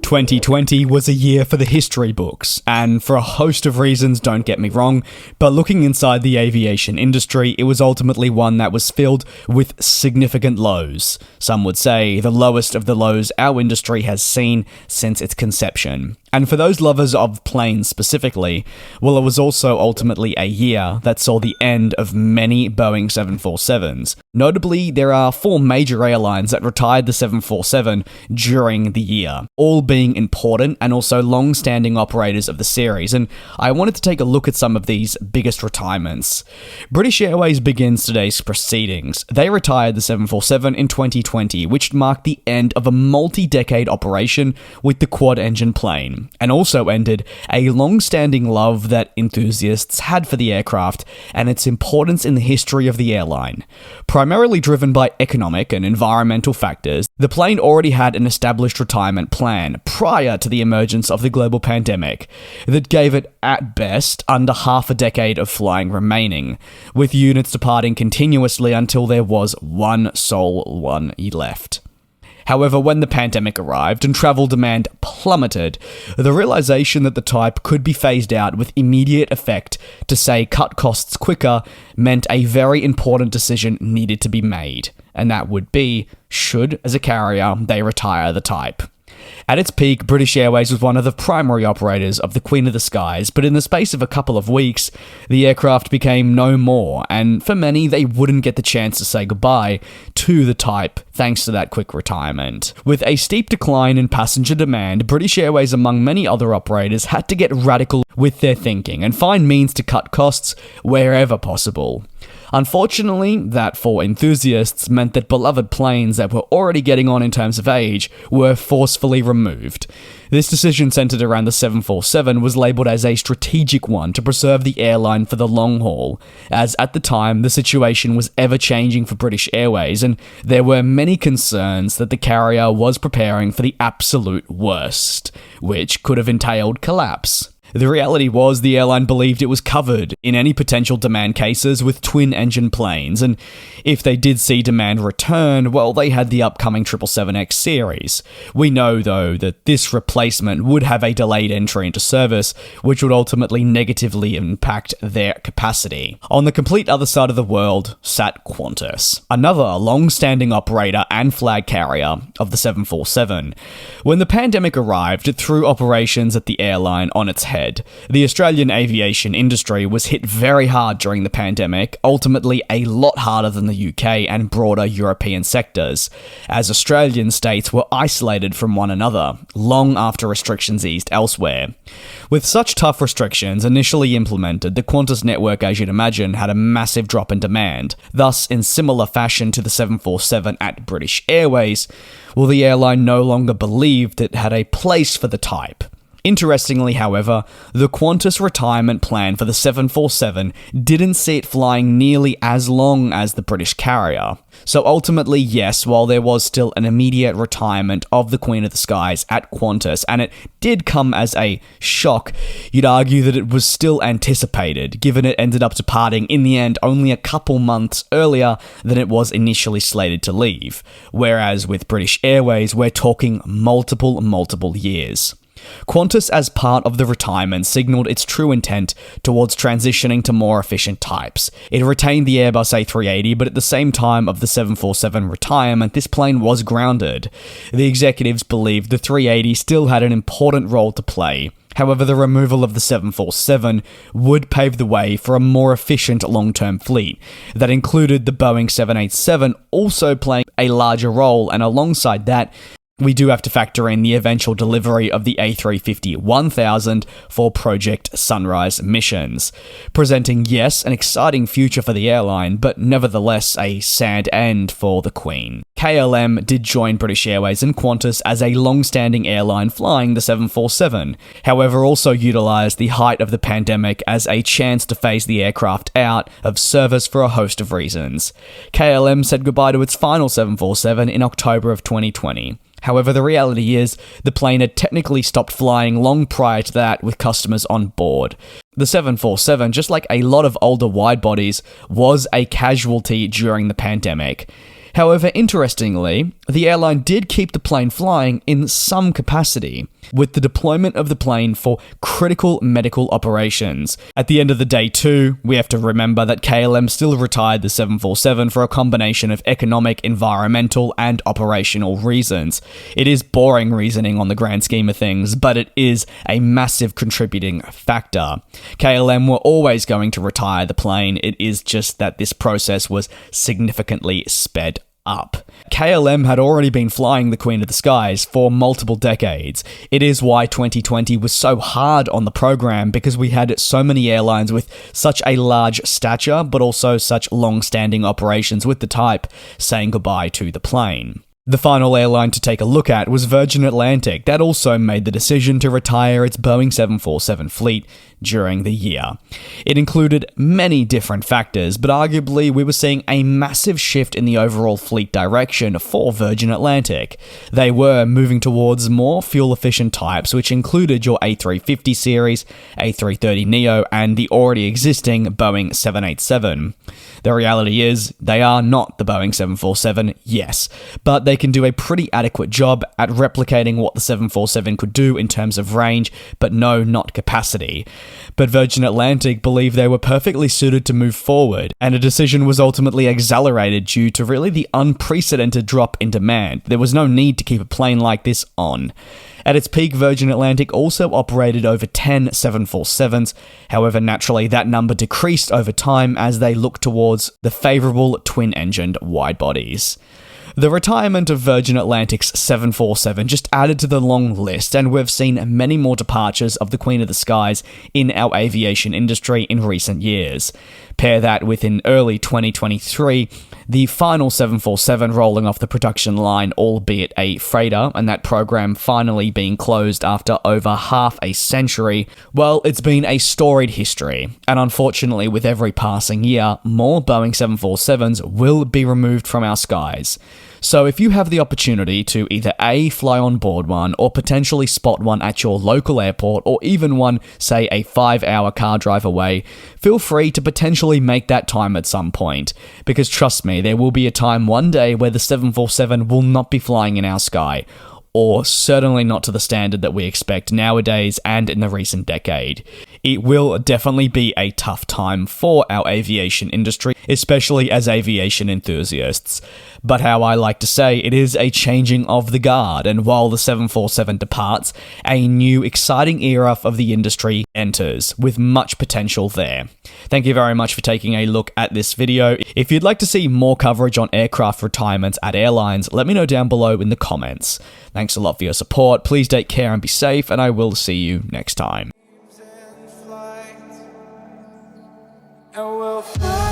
2020 was a year for the history books, and for a host of reasons, don't get me wrong, but looking inside the aviation industry, it was ultimately one that was filled with significant lows. Some would say the lowest of the lows our industry has seen since its conception. And for those lovers of planes specifically, well, it was also ultimately a year that saw the end of many Boeing 747s. Notably, there are 4 major airlines that retired the 747 during the year, all being important and also long-standing operators of the series, and I wanted to take a look at some of these biggest retirements. British Airways begins today's proceedings. They retired the 747 in 2020, which marked the end of a multi-decade operation with the quad-engine plane, and also ended a long-standing love that enthusiasts had for the aircraft and its importance in the history of the airline. Primarily driven by economic and environmental factors, the plane already had an established retirement plan prior to the emergence of the global pandemic that gave it, at best, under half a decade of flying remaining, with units departing continuously until there was one sole one left. However, when the pandemic arrived and travel demand plummeted, the realization that the type could be phased out with immediate effect to, say, cut costs quicker meant a very important decision needed to be made, and that would be, should, as a carrier, they retire the type. At its peak, British Airways was one of the primary operators of the Queen of the Skies, but in the space of a couple of weeks, the aircraft became no more, and for many, they wouldn't get the chance to say goodbye to the type thanks to that quick retirement. With a steep decline in passenger demand, British Airways, among many other operators, had to get radical with their thinking and find means to cut costs wherever possible. Unfortunately, that for enthusiasts meant that beloved planes that were already getting on in terms of age were forcefully removed. This decision centered around the 747 was labelled as a strategic one to preserve the airline for the long haul, as at the time the situation was ever-changing for British Airways and there were many concerns that the carrier was preparing for the absolute worst, which could have entailed collapse. The reality was the airline believed it was covered in any potential demand cases with twin-engine planes, and if they did see demand return, well, they had the upcoming 777X series. We know, though, that this replacement would have a delayed entry into service, which would ultimately negatively impact their capacity. On the complete other side of the world sat Qantas, another long-standing operator and flag carrier of the 747. When the pandemic arrived, it threw operations at the airline on its head. The Australian aviation industry was hit very hard during the pandemic, ultimately a lot harder than the UK and broader European sectors, as Australian states were isolated from one another, long after restrictions eased elsewhere. With such tough restrictions initially implemented, the Qantas network, as you'd imagine, had a massive drop in demand. Thus, in similar fashion to the 747 at British Airways, well, the airline no longer believed it had a place for the type. Interestingly, however, the Qantas retirement plan for the 747 didn't see it flying nearly as long as the British carrier. So ultimately, yes, while there was still an immediate retirement of the Queen of the Skies at Qantas, and it did come as a shock, you'd argue that it was still anticipated, given it ended up departing in the end only a couple months earlier than it was initially slated to leave. Whereas with British Airways, we're talking multiple years. Qantas, as part of the retirement, signalled its true intent towards transitioning to more efficient types. It retained the Airbus A380, but at the same time of the 747 retirement, this plane was grounded. The executives believed the 380 still had an important role to play. However, the removal of the 747 would pave the way for a more efficient long-term fleet that included the Boeing 787 also playing a larger role, and alongside that, we do have to factor in the eventual delivery of the A350-1000 for Project Sunrise missions, presenting, yes, an exciting future for the airline, but nevertheless a sad end for the Queen. KLM did join British Airways and Qantas as a long-standing airline flying the 747, however also utilised the height of the pandemic as a chance to phase the aircraft out of service for a host of reasons. KLM said goodbye to its final 747 in October of 2020. However, the reality is, the plane had technically stopped flying long prior to that with customers on board. The 747, just like a lot of older wide-bodies, was a casualty during the pandemic. However, interestingly, the airline did keep the plane flying in some capacity, with the deployment of the plane for critical medical operations. At the end of the day too, we have to remember that KLM still retired the 747 for a combination of economic, environmental, and operational reasons. It is boring reasoning on the grand scheme of things, but it is a massive contributing factor. KLM were always going to retire the plane, it is just that this process was significantly sped up. KLM had already been flying the Queen of the Skies for multiple decades. It is why 2020 was so hard on the program, because we had so many airlines with such a large stature, but also such long-standing operations with the type saying goodbye to the plane. The final airline to take a look at was Virgin Atlantic, that also made the decision to retire its Boeing 747 fleet during the year. It included many different factors, but arguably we were seeing a massive shift in the overall fleet direction for Virgin Atlantic. They were moving towards more fuel-efficient types, which included your A350 series, A330neo, and the already existing Boeing 787. The reality is, they are not the Boeing 747, yes, but they can do a pretty adequate job at replicating what the 747 could do in terms of range, but no, not capacity. But Virgin Atlantic believed they were perfectly suited to move forward, and a decision was ultimately accelerated due to really the unprecedented drop in demand. There was no need to keep a plane like this on. At its peak, Virgin Atlantic also operated over 10 747s. However, naturally, that number decreased over time as they looked towards the favourable twin-engined wide-bodies. The retirement of Virgin Atlantic's 747 just added to the long list, and we've seen many more departures of the Queen of the Skies in our aviation industry in recent years. Pair that with in early 2023, the final 747 rolling off the production line, albeit a freighter, and that program finally being closed after over half a century. Well, it's been a storied history, and unfortunately with every passing year, more Boeing 747s will be removed from our skies. So if you have the opportunity to either A, fly on board one, or potentially spot one at your local airport, or even one, say, a 5-hour car drive away, feel free to potentially make that time at some point. Because trust me, there will be a time one day where the 747 will not be flying in our sky, or certainly not to the standard that we expect nowadays and in the recent decade. It will definitely be a tough time for our aviation industry, especially as aviation enthusiasts. But how I like to say, it is a changing of the guard, and while the 747 departs, a new exciting era of the industry enters, with much potential there. Thank you very much for taking a look at this video. If you'd like to see more coverage on aircraft retirements at airlines, let me know down below in the comments. Thanks a lot for your support, please take care and be safe, and I will see you next time. And we'll fly.